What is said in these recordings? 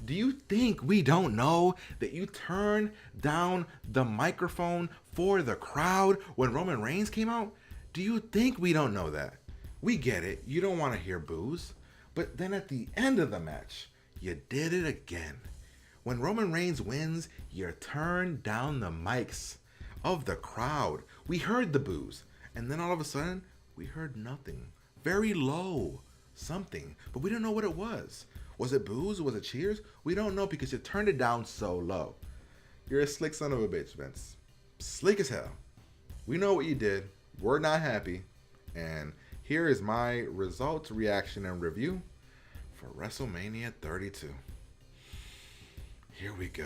Do you think we don't know that you turned down the microphone for the crowd when Roman Reigns came out? Do you think we don't know that? We get it. You don't want to hear boos. But then at the end of the match, you did it again. When Roman Reigns wins, you turn down the mics of the crowd. We heard the boos. And then all of a sudden, we heard nothing. Very low. Something. But we didn't know what it was. Was it boos? Was it cheers? We don't know because you turned it down so low. You're a slick son of a bitch, Vince. Slick as hell. We know what you did. We're not happy. And here is my results, reaction, and review for WrestleMania 32. Here we go.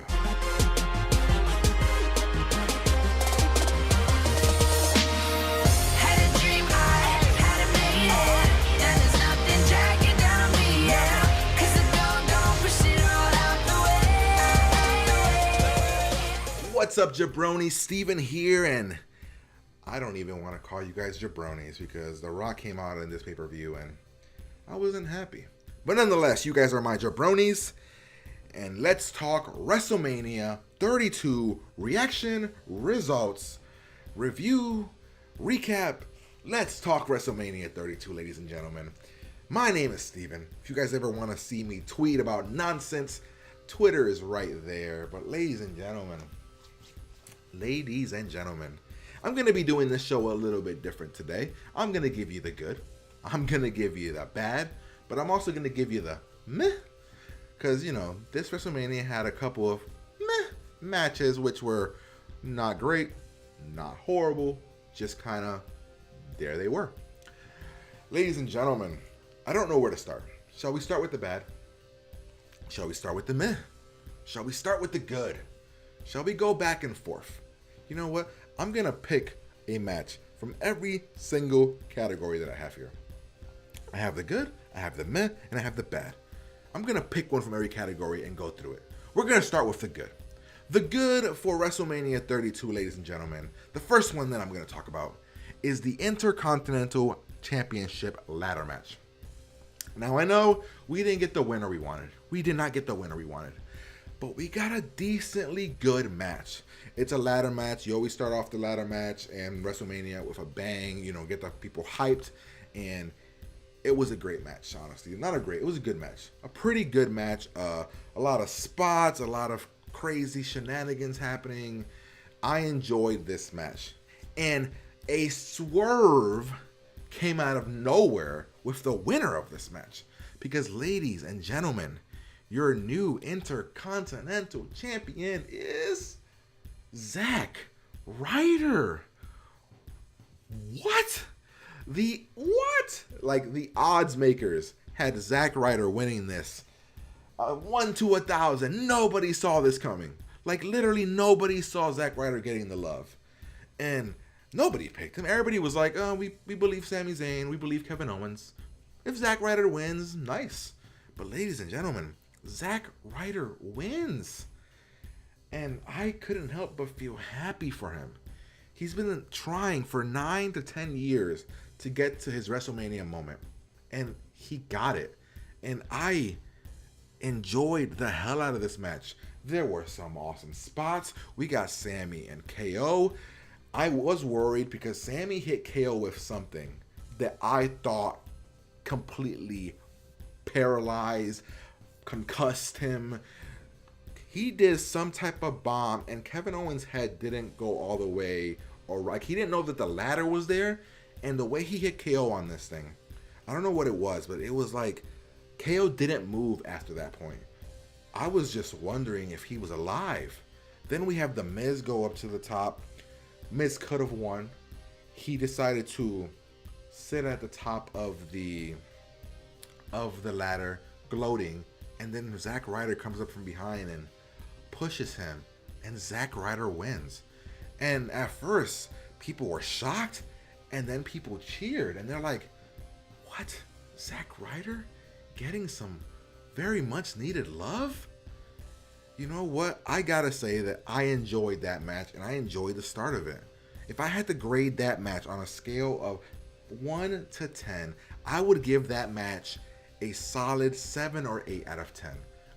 What's up, jabronis? Steven here, and I don't even want to call you guys jabronis because The Rock came out in this pay-per-view and I wasn't happy. But nonetheless, you guys are my jabronis, and let's talk WrestleMania 32 reaction, results, review, recap. Let's talk WrestleMania 32, ladies and gentlemen. My name is Steven. If you guys ever want to see me tweet about nonsense, Twitter is right there. But ladies and gentlemen, I'm going to be doing this show a little bit different today. I'm going to give you the good. I'm going to give you the bad. But I'm also going to give you the meh. Because, you know, this WrestleMania had a couple of meh matches, which were not great, not horrible, just kind of there they were. Ladies and gentlemen, I don't know where to start. Shall we start with the bad? Shall we start with the meh? Shall we start with the good? Shall we go back and forth? You know what? I'm going to pick a match from every single category that I have here. I have the good, I have the meh, and I have the bad. I'm going to pick one from every category and go through it. We're going to start with the good. The good for WrestleMania 32, ladies and gentlemen. The first one that I'm going to talk about is the Intercontinental Championship ladder match. Now, I know we didn't get the winner we wanted. We did not get the winner we wanted. But we got a decently good match. It's a ladder match. You always start off the ladder match and WrestleMania with a bang, you know, get the people hyped. And it was a great match, honestly. It was a good match. A pretty good match. A lot of spots, a lot of crazy shenanigans happening. I enjoyed this match. And a swerve came out of nowhere with the winner of this match. Because, ladies and gentlemen, your new Intercontinental Champion is Zack Ryder. What? Like, the odds makers had Zack Ryder winning this. 1 to 1,000. Nobody saw this coming. Like, literally nobody saw Zack Ryder getting the love. And nobody picked him. Everybody was like, oh, we believe Sami Zayn. We believe Kevin Owens. If Zack Ryder wins, nice. But ladies and gentlemen, Zack Ryder wins. And I couldn't help but feel happy for him. He's been trying for 9 to 10 years to get to his WrestleMania moment. And he got it. And I enjoyed the hell out of this match. There were some awesome spots. We got Sami and KO. I was worried because Sami hit KO with something that I thought completely paralyzed, concussed him. He did some type of bomb and Kevin Owens' head didn't go all the way, or like he didn't know that the ladder was there, and the way he hit KO on this thing, I don't know what it was, but it was like KO didn't move after that point. I was just wondering if he was alive. Then we have the Miz go up to the top. Miz could have won. He decided to sit at the top of the ladder, gloating. And then Zack Ryder comes up from behind and pushes him. And Zack Ryder wins. And at first, people were shocked. And then people cheered. And they're like, what? Zack Ryder getting some very much needed love? You know what? I gotta say that I enjoyed that match. And I enjoyed the start of it. If I had to grade that match on a scale of 1 to 10, I would give that match a solid 7 or 8 out of 10.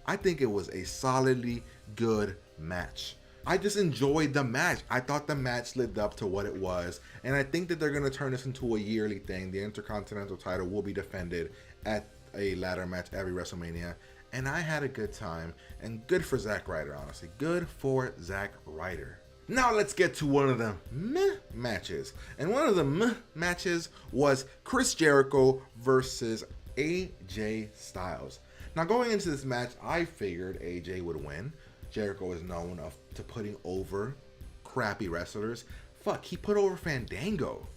I think it was a solidly good match. I just enjoyed the match. I thought the match lived up to what it was. And I think that they're going to turn this into a yearly thing. The Intercontinental title will be defended at a ladder match every WrestleMania. And I had a good time. And good for Zack Ryder, honestly. Good for Zack Ryder. Now let's get to one of the meh matches. And one of the meh matches was Chris Jericho versus AJ Styles. Now going into this match, I figured AJ would win. Jericho is known to putting over crappy wrestlers. Fuck, he put over Fandango.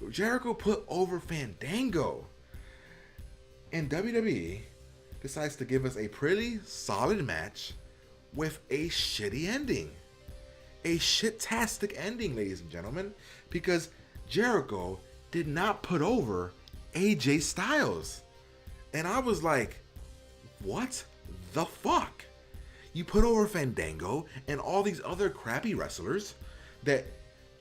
Jericho put over Fandango. And WWE decides to give us a pretty solid match with a shitty ending. A shit-tastic ending, ladies and gentlemen, because Jericho did not put over AJ Styles. And I was like, what the fuck? You put over Fandango and all these other crappy wrestlers that,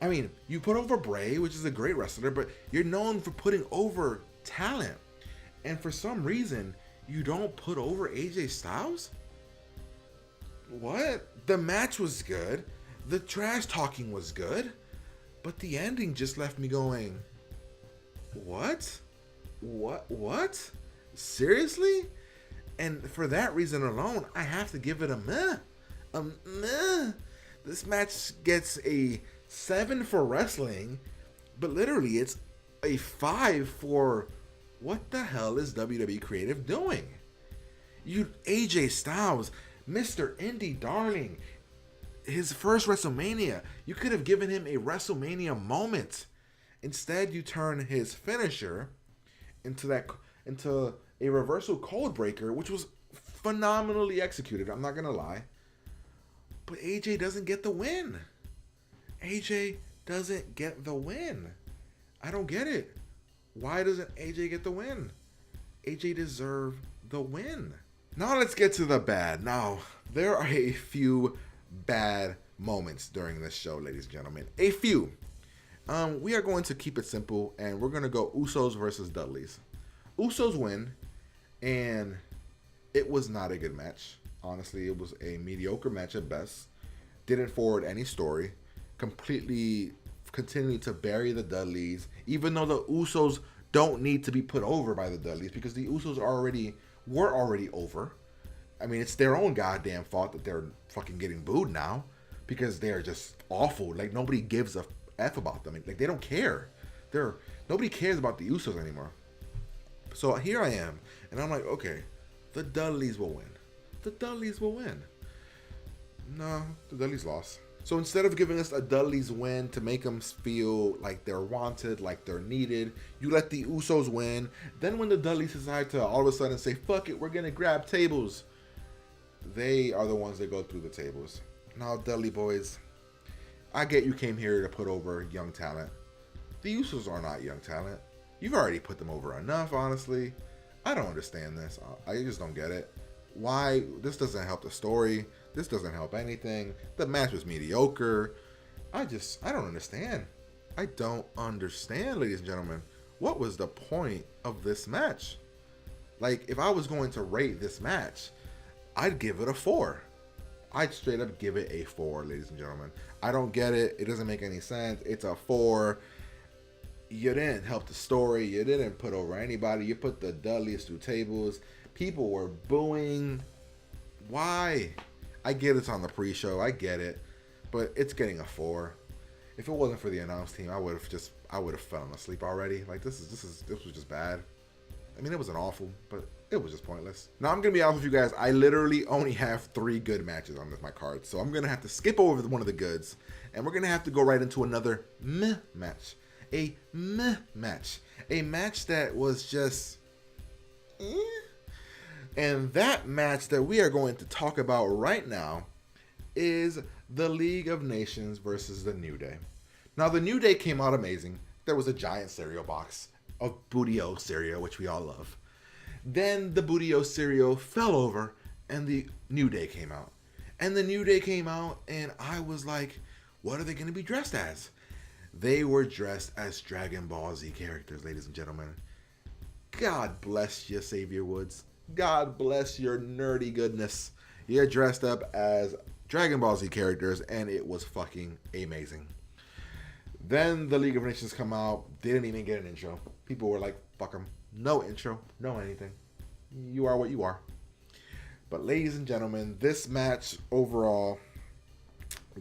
I mean, you put over Bray, which is a great wrestler, but you're known for putting over talent. And for some reason, you don't put over AJ Styles? What? The match was good. The trash talking was good. But the ending just left me going, what? What? Seriously? And for that reason alone, I have to give it a meh. A meh. This match gets a 7 for wrestling, but literally it's a 5 for what the hell is WWE Creative doing? AJ Styles, Mr. Indie Darling, his first WrestleMania. You could have given him a WrestleMania moment. Instead, you turn his finisher into a reversal code breaker, which was phenomenally executed. I'm not gonna lie, but AJ doesn't get the win. AJ doesn't get the win. I don't get it. Why doesn't AJ get the win? AJ deserved the win. Now let's get to the bad. Now, there are a few bad moments during this show, ladies and gentlemen. A few. We are going to keep it simple, and we're going to go Usos versus Dudleys. Usos win, and it was not a good match. Honestly, it was a mediocre match at best. Didn't forward any story. Completely continued to bury the Dudleys, even though the Usos don't need to be put over by the Dudleys, because the Usos were already over. I mean, it's their own goddamn fault that they're fucking getting booed now, because they're just awful. Like, nobody gives a F about them. Like, they don't care. Nobody cares about the Usos anymore. So here I am, and I'm like, okay, the Dudleys will win. The Dudleys will win. No, the Dudleys lost. So instead of giving us a Dudleys win to make them feel like they're wanted, like they're needed, you let the Usos win. Then when the Dudleys decide to all of a sudden say, fuck it, we're going to grab tables, they are the ones that go through the tables. Now, Dudley boys, I get you came here to put over young talent. The Usos are not young talent. You've already put them over enough, honestly. I don't understand this. I just don't get it. Why? This doesn't help the story. This doesn't help anything. The match was mediocre. I don't understand. I don't understand, ladies and gentlemen. What was the point of this match? Like, if I was going to rate this match, I'd give it a 4. I'd straight up give it a 4, ladies and gentlemen. I don't get it. It doesn't make any sense. It's a 4. You didn't help the story. You didn't put over anybody. You put the Dudleys through tables. People were booing. Why? I get it's on the pre-show. I get it. But it's getting a 4. If it wasn't for the announce team, I would have fallen asleep already. Like, this was just bad. I mean, it wasn't awful, but it was just pointless. Now, I'm going to be honest with you guys. I literally only have 3 good matches on my card. So I'm going to have to skip over one of the goods. And we're going to have to go right into another meh match. A meh match. A match that was just And that match that we are going to talk about right now is the League of Nations versus the New Day. Now, the New Day came out amazing. There was a giant cereal box of Booty-O cereal, which we all love. Then the Booty-O cereal fell over, and the New Day came out. And the New Day came out, and I was like, what are they going to be dressed as? They were dressed as Dragon Ball Z characters, ladies and gentlemen. God bless you, Xavier Woods. God bless your nerdy goodness. You're dressed up as Dragon Ball Z characters, and it was fucking amazing. Then the League of Nations come out. They didn't even get an intro. People were like, fuck them. No intro. No anything. You are what you are. But ladies and gentlemen, this match overall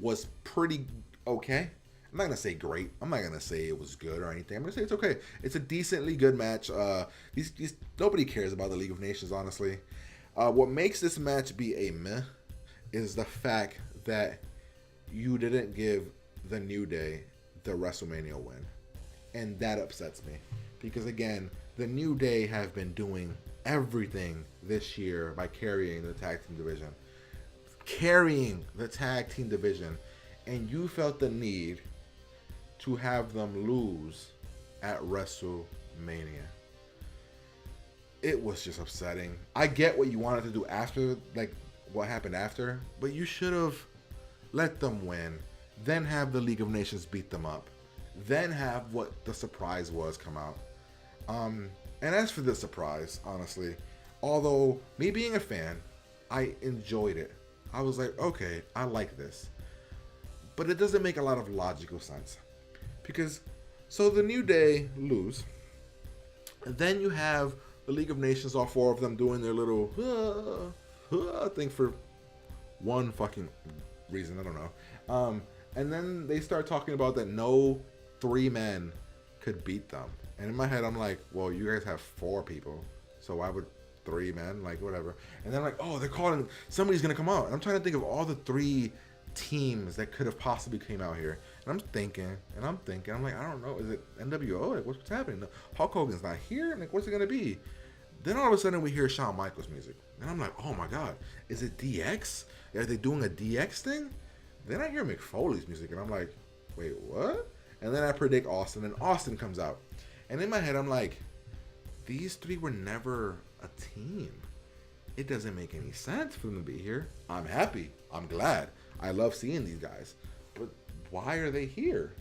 was pretty okay. I'm not going to say great. I'm not going to say it was good or anything. I'm going to say it's okay. It's a decently good match. Nobody cares about the League of Nations, honestly. What makes this match be a meh is the fact that you didn't give the New Day the WrestleMania win. And that upsets me. Because again, the New Day have been doing everything this year by carrying the tag team division. And you felt the need to have them lose at WrestleMania. It was just upsetting. I get what you wanted to do after, like what happened after, but you should have let them win, then have the League of Nations beat them up, then have what the surprise was come out. And as for the surprise, honestly, although me being a fan, I enjoyed it. I was like, okay, I like this. But it doesn't make a lot of logical sense. Because, so the New Day lose. And then you have the League of Nations, all four of them doing their little thing for one fucking reason, I don't know. And then they start talking about that no 3 men could beat them. And in my head, I'm like, well, you guys have 4 people. So why would 3 men? Like, whatever. And then I'm like, oh, they're calling, somebody's going to come out. And I'm trying to think of all the 3 teams that could have possibly came out here. And I'm thinking, I'm like, I don't know. Is it NWO? Like, what's happening? Hulk Hogan's not here? Like, what's it going to be? Then all of a sudden we hear Shawn Michaels music. And I'm like, oh my God, is it DX? Are they doing a DX thing? Then I hear Mick Foley's music and I'm like, wait, what? And then I predict Austin and Austin comes out. And in my head, I'm like, these 3 were never a team. It doesn't make any sense for them to be here. I'm happy. I'm glad. I love seeing these guys. But why are they here?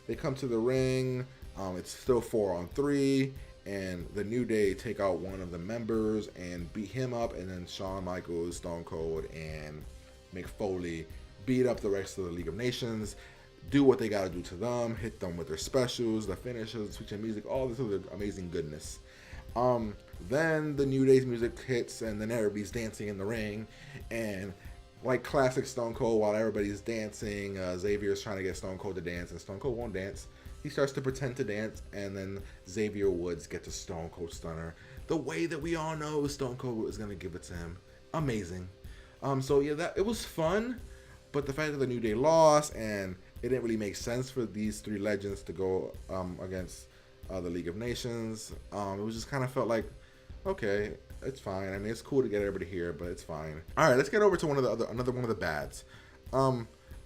They come to the ring. It's still 4-on-3. And the New Day take out one of the members and beat him up. And then Shawn Michaels, Stone Cold, and Mick Foley beat up the rest of the League of Nations. Do what they got to do to them. Hit them with their specials, the finishes, switching music, all this other amazing goodness. Then the New Day's music hits. And then everybody's dancing in the ring. And like classic Stone Cold, while everybody's dancing, Xavier's trying to get Stone Cold to dance. And Stone Cold won't dance. He starts to pretend to dance, and then Xavier Woods gets a Stone Cold Stunner. The way that we all know Stone Cold is going to give it to him. Amazing. So yeah, it was fun, but the fact that the New Day lost, and it didn't really make sense for these 3 legends to go against the League of Nations. It was just kind of felt like, okay, it's fine. I mean, it's cool to get everybody here, but it's fine. All right, let's get over to another one of the bads.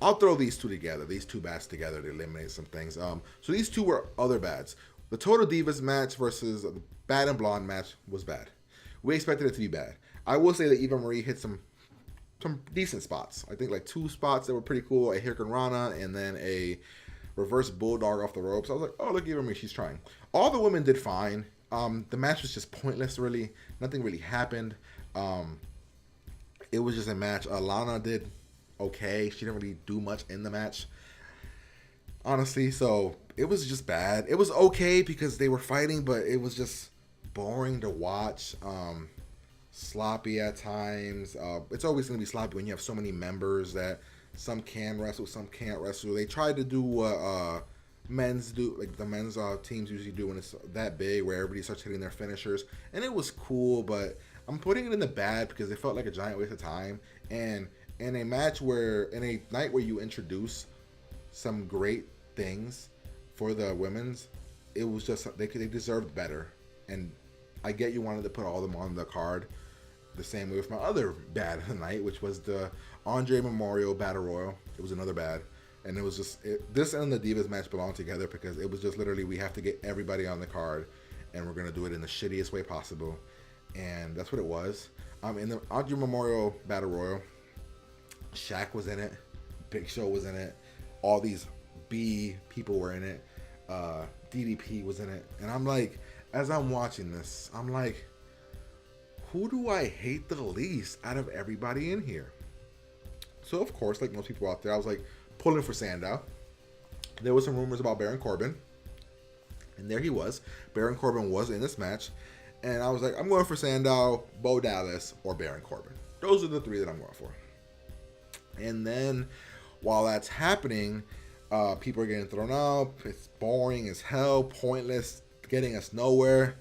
I'll throw these 2 together, these 2 bads together to eliminate some things. So these 2 were other bads. The Total Divas match versus the Bad and Blonde match was bad. We expected it to be bad. I will say that Eva Marie hit some decent spots. I think like 2 spots that were pretty cool, a Hurricane Rana and then a reverse bulldog off the ropes. I was like, oh, look, Eva Marie, she's trying. All the women did fine. The match was just pointless, really. Nothing really happened. It was just a match. Lana did okay. She didn't really do much in the match, honestly. So it was just bad. It was okay because they were fighting, but it was just boring to watch. Sloppy at times. It's always going to be sloppy when you have so many members that some can wrestle, some can't wrestle. They tried to do what men's do, like the men's teams usually do when it's that big, where everybody starts hitting their finishers, and it was cool, but I'm putting it in the bad because it felt like a giant waste of time. And in a match where, in a night where you introduce some great things for the women's, it was just, they deserved better. And I get you wanted to put all of them on the card the same way with my other bad of the night, which was the Andre Memorial Battle Royal. It was another bad. And it was just, this and the Divas match belong together because it was just literally, we have to get everybody on the card and we're going to do it in the shittiest way possible. And that's what it was. In the Andre Memorial Battle Royal, Shaq was in it, Big Show was in it, all these B people were in it, DDP was in it, and I'm like, as I'm watching this, I'm like, who do I hate the least out of everybody in here? So, of course, like most people out there, I was like pulling for Sandow. There was some rumors about Baron Corbin. And there he was. Baron Corbin was in this match. And I was like, I'm going for Sandow, Bo Dallas, or Baron Corbin. Those are the three that I'm going for. And then, while that's happening, people are getting thrown out. It's boring as hell, pointless, getting us nowhere.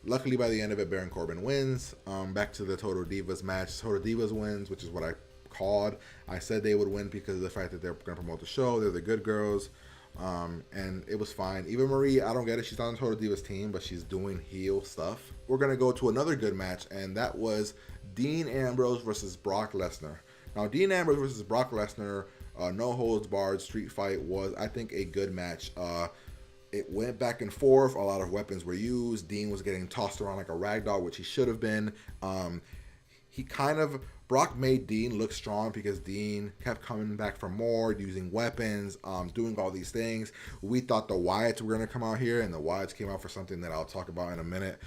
Luckily, by the end of it, Baron Corbin wins. Back to the Total Divas match. Total Divas wins, which is what I called. I said they would win because of the fact that they're going to promote the show. They're the good girls. And it was fine. Eva Marie, I don't get it. She's on the Total Divas team, but she's doing heel stuff. We're going to go to another good match, and that was Dean Ambrose versus Brock Lesnar. Now, Dean Ambrose versus Brock Lesnar, no holds barred street fight was, I think, a good match. It went back and forth. A lot of weapons were used. Dean was getting tossed around like a rag doll, which he should have been. Brock made Dean look strong because Dean kept coming back for more, using weapons, doing all these things. We thought the Wyatts were going to come out here, and the Wyatts came out for something that I'll talk about in a minute.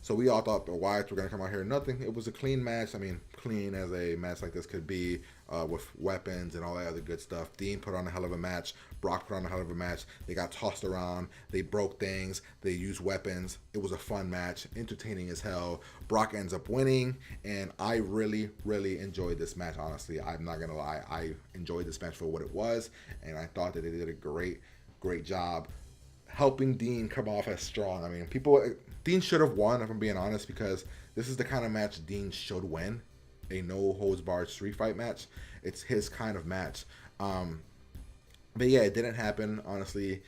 So we all thought the Wyatts were going to come out here. Nothing. It was a clean match. I mean, clean as a match like this could be, with weapons and all that other good stuff. Dean put on a hell of a match. Brock put on a hell of a match. They got tossed around. They broke things. They used weapons. It was a fun match, entertaining as hell. Brock ends up winning, and I really, really enjoyed this match, honestly. I'm not going to lie. I enjoyed this match for what it was, and I thought that they did a great, great job helping Dean come off as strong. I mean, Dean should have won, if I'm being honest, because this is the kind of match Dean should win. A no-holds-barred street fight match. It's his kind of match. But yeah, it didn't happen, honestly.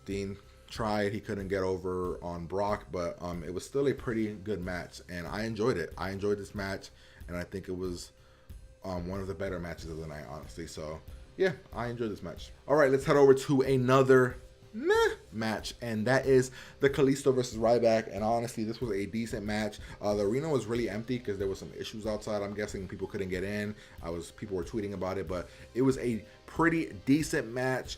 Dean tried. He couldn't get over on Brock, but it was still a pretty good match, and I enjoyed it. I enjoyed this match, and I think it was one of the better matches of the night, honestly. So, yeah, I enjoyed this match. All right, let's head over to another match, and that is the Kalisto versus Ryback. And honestly, this was a decent match. The arena was really empty because there was some issues outside. I'm guessing people couldn't get in. People were tweeting about it, but it was a pretty decent match.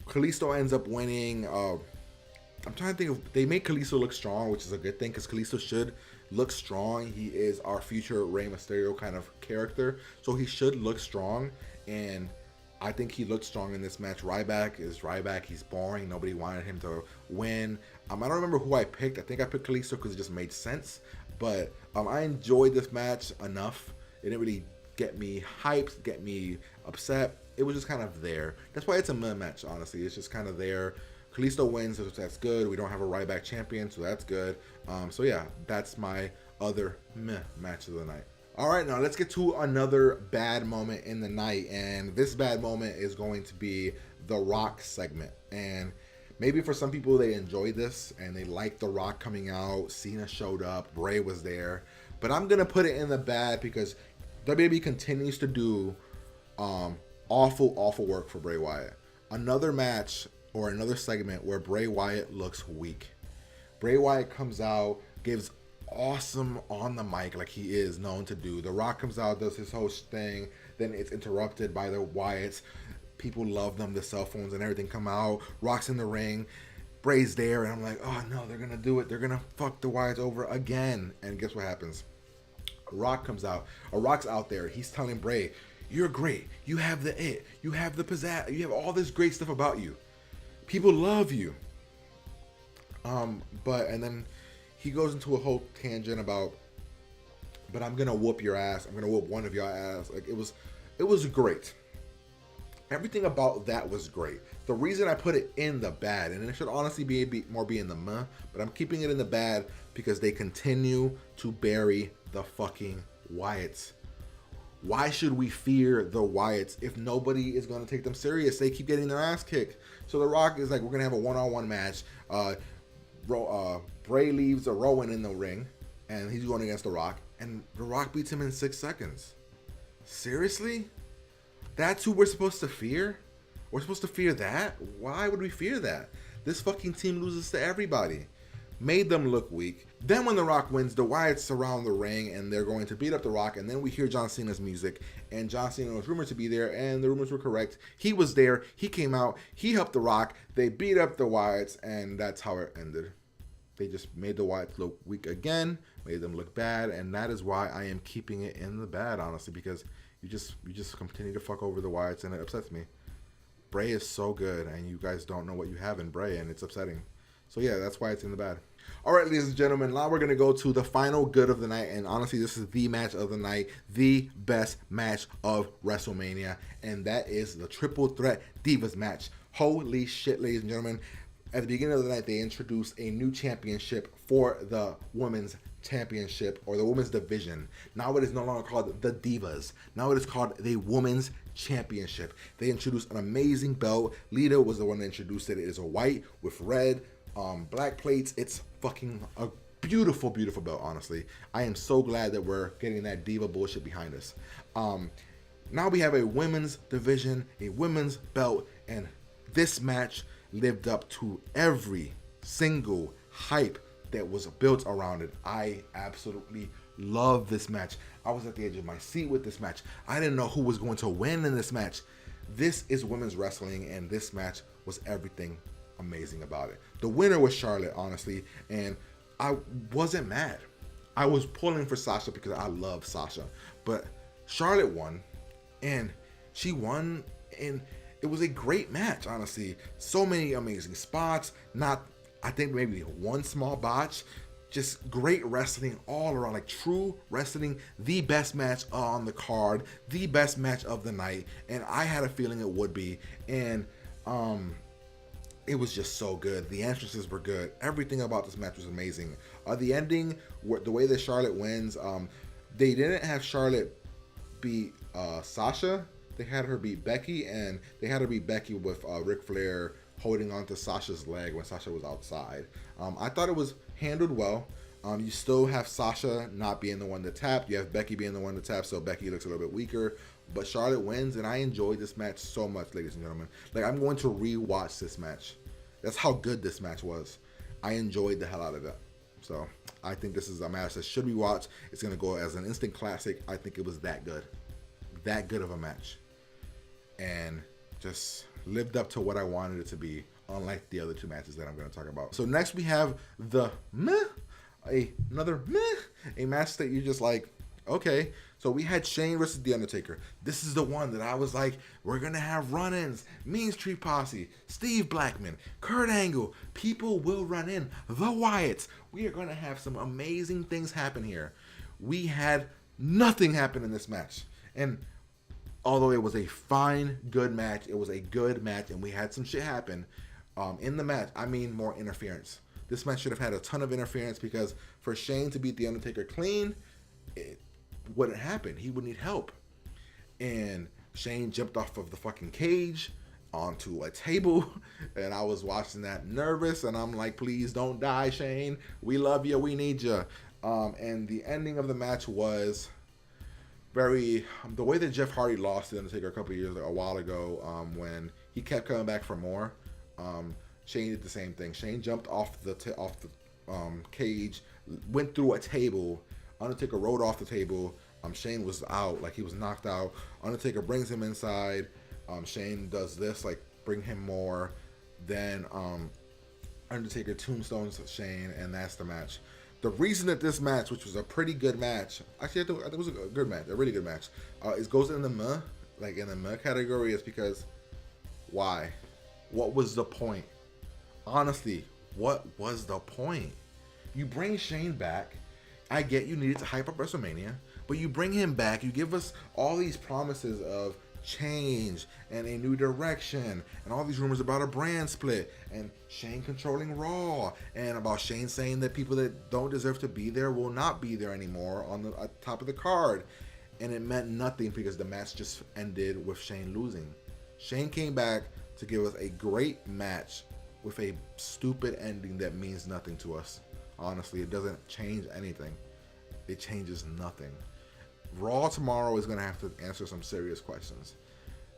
Kalisto ends up winning. I'm trying to think of, they make Kalisto look strong, which is a good thing because Kalisto should look strong. He is our future Rey Mysterio kind of character, so he should look strong, and I think he looked strong in this match. Ryback is Ryback. He's boring. Nobody wanted him to win. I don't remember who I picked. I think I picked Kalisto because it just made sense. But I enjoyed this match enough. It didn't really get me hyped, get me upset. It was just kind of there. That's why it's a meh match, honestly. It's just kind of there. Kalisto wins, so that's good. We don't have a Ryback champion, so that's good. So yeah, that's my other meh match of the night. All right, now let's get to another bad moment in the night, and this bad moment is going to be the Rock segment. And maybe for some people they enjoyed this and they liked the Rock coming out. Cena showed up, Bray was there, but I'm gonna put it in the bad because WWE continues to do awful work for Bray Wyatt. Another match or another segment where Bray Wyatt looks weak. Bray Wyatt comes out, gives awesome on the mic like he is known to do. The Rock comes out, does his host thing, then it's interrupted by the Wyatts. People love them, the cell phones and everything come out. Rock's in the ring, Bray's there, and I'm like, oh no, they're gonna do it. They're gonna fuck the Wyatts over again. And guess what happens? Rock comes out. Rock's out there. He's telling Bray, you're great. You have the it. You have the pizzazz. You have all this great stuff about you. People love you. And then he goes into a whole tangent about, but I'm gonna whoop your ass. I'm gonna whoop one of your ass. Like it was great. Everything about that was great. The reason I put it in the bad, and it should honestly be in the meh, but I'm keeping it in the bad because they continue to bury the fucking Wyatts. Why should we fear the Wyatts if nobody is gonna take them serious? They keep getting their ass kicked. So The Rock is like, we're gonna have a one-on-one match. Bray leaves a Rowan in the ring, and he's going against The Rock, and The Rock beats him in 6 seconds. Seriously? That's who we're supposed to fear? We're supposed to fear that? Why would we fear that? This fucking team loses to everybody. Made them look weak. Then when The Rock wins, the Wyatts surround the ring, and they're going to beat up The Rock, and then we hear John Cena's music, and John Cena was rumored to be there, and the rumors were correct. He was there. He came out. He helped The Rock. They beat up the Wyatts, and that's how it ended. They just made the Wyatts look weak again, made them look bad, and that is why I am keeping it in the bad, honestly, because you just continue to fuck over the Wyatts, and it upsets me. Bray is so good, and you guys don't know what you have in Bray, and it's upsetting. So yeah, that's why it's in the bad. All right, ladies and gentlemen, now we're going to go to the final good of the night, and honestly, this is the match of the night, the best match of WrestleMania, and that is the Triple Threat Divas Match. Holy shit, ladies and gentlemen. At the beginning of the night, they introduced a new championship for the Women's Championship, or the Women's Division. Now it is no longer called the Divas. Now it is called the Women's Championship. They introduced an amazing belt. Lita was the one that introduced it. It is a white with red, black plates. It's fucking a beautiful, beautiful belt, honestly. I am so glad that we're getting that diva bullshit behind us. Now we have a women's division, a women's belt, and this match lived up to every single hype that was built around it. I absolutely love this match. I was at the edge of my seat with this match. I didn't know who was going to win in this match. This is women's wrestling, and this match was everything amazing about it. The winner was Charlotte, honestly, and I wasn't mad. I was pulling for Sasha because I love Sasha, but Charlotte won, and she won, and it was a great match, honestly. So many amazing spots. I think maybe one small botch. Just great wrestling all around. Like true wrestling. The best match on the card. The best match of the night. And I had a feeling it would be. And it was just so good. The entrances were good. Everything about this match was amazing. The ending, the way that Charlotte wins, they didn't have Charlotte beat Sasha. They had her beat Becky, and they had her beat Becky with Ric Flair holding onto Sasha's leg when Sasha was outside. I thought it was handled well. You still have Sasha not being the one to tap. You have Becky being the one to tap, so Becky looks a little bit weaker. But Charlotte wins, and I enjoyed this match so much, ladies and gentlemen. Like, I'm going to re-watch this match. That's how good this match was. I enjoyed the hell out of it. So I think this is a match that should be watched. It's going to go as an instant classic. I think it was that good. That good of a match. And just lived up to what I wanted it to be, unlike the other two matches that I'm going to talk about. So next we have the another match that you're just like, okay. So we had Shane versus The Undertaker. This is the one that I was like, we're going to have run-ins, Mean Street Posse, Steve Blackman, Kurt Angle. People will run in. The Wyatts. We are going to have some amazing things happen here. We had nothing happen in this match. And although it was a fine, good match, it was a good match, and we had some shit happen in the match. I mean, more interference. This match should have had a ton of interference, because for Shane to beat The Undertaker clean, it wouldn't happen. He would need help. And Shane jumped off of the fucking cage onto a table, and I was watching that nervous, and I'm like, please don't die, Shane. We love you. We need you. And the ending of the match was the way that Jeff Hardy lost The Undertaker a while ago, when he kept coming back for more. Shane did the same thing. Shane jumped off the cage, went through a table. Undertaker rode off the table. Shane was out, like he was knocked out. Undertaker brings him inside. Shane does this, like bring him more. Then Undertaker tombstones Shane, and that's the match. The reason that this match, which was a pretty good match, actually I think it was a good match, a really good match, it goes in the meh category, is because why? What was the point? Honestly, what was the point? You bring Shane back. I get you needed to hype up WrestleMania, but you bring him back. You give us all these promises of change and a new direction, and all these rumors about a brand split, and Shane controlling Raw, and about Shane saying that people that don't deserve to be there will not be there anymore on the top of the card. And it meant nothing, because the match just ended with Shane losing. Shane came back to give us a great match with a stupid ending that means nothing to us. Honestly, it doesn't change anything. It changes nothing. Raw tomorrow is going to have to answer some serious questions,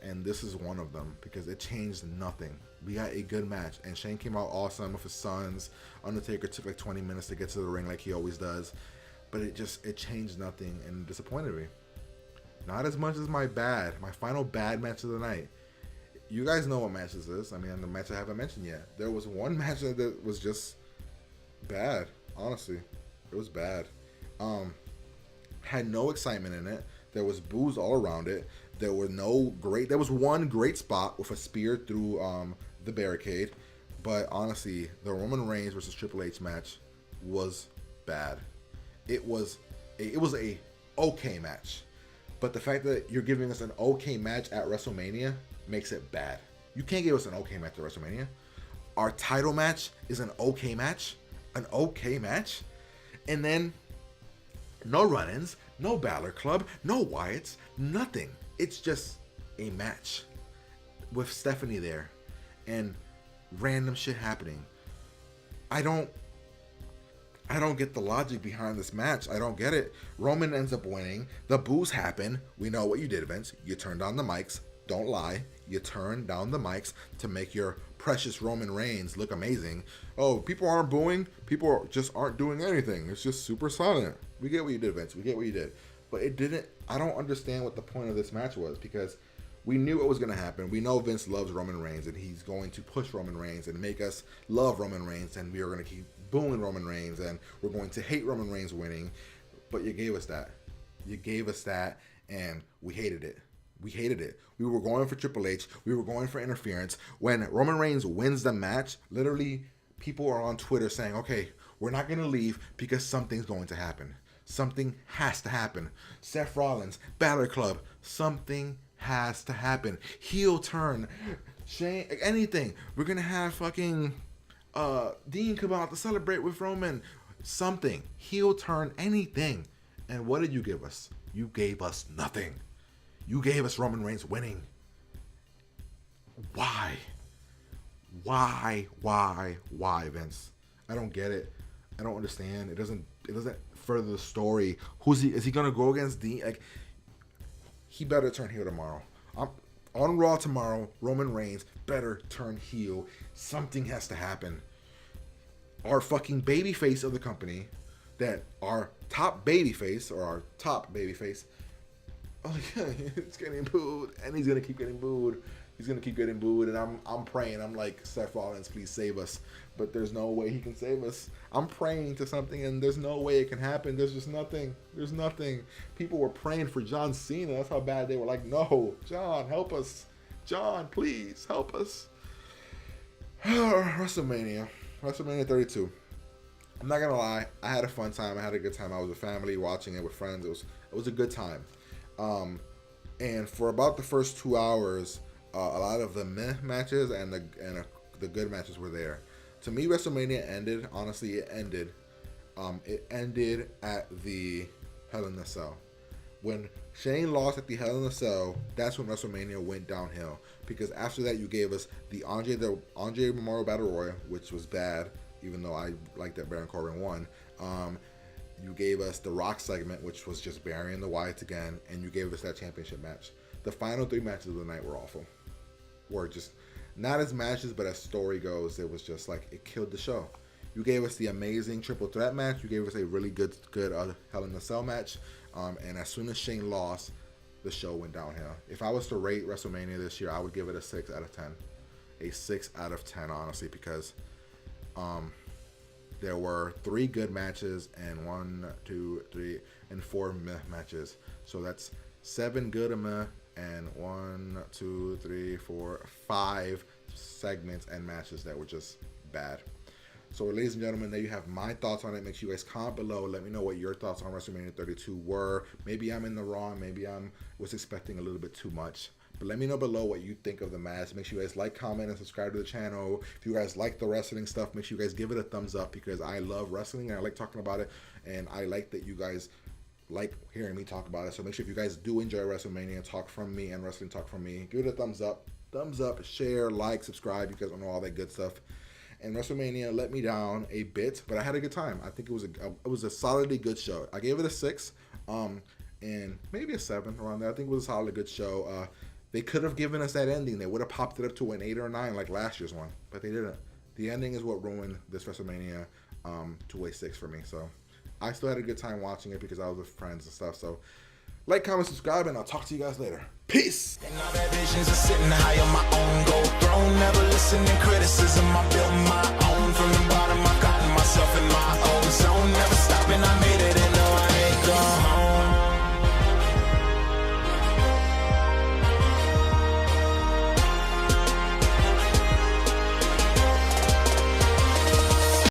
and this is one of them, because it changed nothing. We got a good match, and Shane came out awesome with his sons. Undertaker took like 20 minutes to get to the ring like he always does, but it changed nothing, and it disappointed me. Not as much as my final bad match of the night. You guys know what match this is. I mean, the match I haven't mentioned yet. There was one match that was just Bad, honestly. It was bad. Had no excitement in it. There was boos all around it. There was one great spot with a spear through the barricade. But honestly, the Roman Reigns versus Triple H match was bad. It was a okay match. But the fact that you're giving us an okay match at WrestleMania makes it bad. You can't give us an okay match at WrestleMania. Our title match is an okay match. An okay match. And then no run-ins, no Balor Club, no Wyatts, nothing. It's just a match with Stephanie there and random shit happening. I don't get the logic behind this match. I don't get it. Roman ends up winning. The boos happen. We know what you did, Vince. You turned on the mics. Don't lie. You turned down the mics to make your precious Roman Reigns look amazing. Oh, people aren't booing. People just aren't doing anything. It's just super silent. We get what you did, Vince. We get what you did. But it didn't. I don't understand what the point of this match was, because we knew what was going to happen. We know Vince loves Roman Reigns, and he's going to push Roman Reigns and make us love Roman Reigns, and we are going to keep booing Roman Reigns, and we're going to hate Roman Reigns winning. But you gave us that. You gave us that, and we hated it. We hated it. We were going for Triple H. We were going for interference. When Roman Reigns wins the match, literally people are on Twitter saying, okay, we're not going to leave because something's going to happen. Something has to happen. Seth Rollins, Balor Club, something has to happen. Heel turn, Shane, anything. We're going to have fucking Dean come out to celebrate with Roman. Something. Heel turn, anything. And what did you give us? You gave us nothing. You gave us Roman Reigns winning. Why? Why, Vince? I don't get it. I don't understand. It doesn't further the story. Is he gonna go against Dean? Like, he better turn heel tomorrow. On Raw tomorrow, Roman Reigns better turn heel. Something has to happen. Our fucking babyface of the company, that our top babyface, oh yeah, it's getting booed, and he's gonna keep getting booed. He's gonna keep getting booed, and I'm praying. I'm like, Seth Rollins, please save us. But there's no way he can save us. I'm praying to something, and there's no way it can happen. There's just nothing. There's nothing. People were praying for John Cena. That's how bad they were. Like, no, John, help us. John, please help us. WrestleMania 32. I'm not gonna lie. I had a fun time. I had a good time. I was with family watching it with friends. It was a good time. And for about the first 2 hours, a lot of the meh matches and the good matches were there. To me, WrestleMania ended. Honestly, it ended. It ended at the Hell in a Cell. When Shane lost at the Hell in a Cell, that's when WrestleMania went downhill. Because after that, you gave us the Andre Memorial Battle Royal, which was bad, even though I liked that Baron Corbin won. You gave us the Rock segment, which was just burying the Wyatts again, and you gave us that championship match. The final 3 matches of the night were awful. Were just not as matches, but as story goes, it was just like, it killed the show. You gave us the amazing triple threat match. You gave us a really good Hell in a Cell match. And as soon as Shane lost, the show went downhill. If I was to rate WrestleMania this year, I would give it a 6 out of 10. A 6 out of 10, honestly, because there were 3 good matches and 4 meh matches. So that's 7 good meh and 5 segments and matches that were just bad. So, ladies and gentlemen, there you have my thoughts on it. Make sure you guys comment below. Let me know what your thoughts on WrestleMania 32 were. Maybe I'm in the wrong. Maybe I was expecting a little bit too much. But let me know below what you think of the match. Make sure you guys like, comment, and subscribe to the channel. If you guys like the wrestling stuff, make sure you guys give it a thumbs up, because I love wrestling and I like talking about it. And I like that you guys like hearing me talk about it. So make sure if you guys do enjoy WrestleMania Talk from me and Wrestling Talk from me, give it a thumbs up, share, like, subscribe. You guys know all that good stuff. And WrestleMania let me down a bit, but I had a good time. I think it was a solidly good show. I gave it a 6, and maybe a 7 around there. I think it was a solid good show. They could have given us that ending. They would have popped it up to an 8 or 9 like last year's one, but they didn't. The ending is what ruined this WrestleMania to a 6 for me. So I still had a good time watching it because I was with friends and stuff. So like, comment, subscribe, and I'll talk to you guys later. Peace. And all that visions are sitting high on my own gold throne. Never listening criticism, I built my own.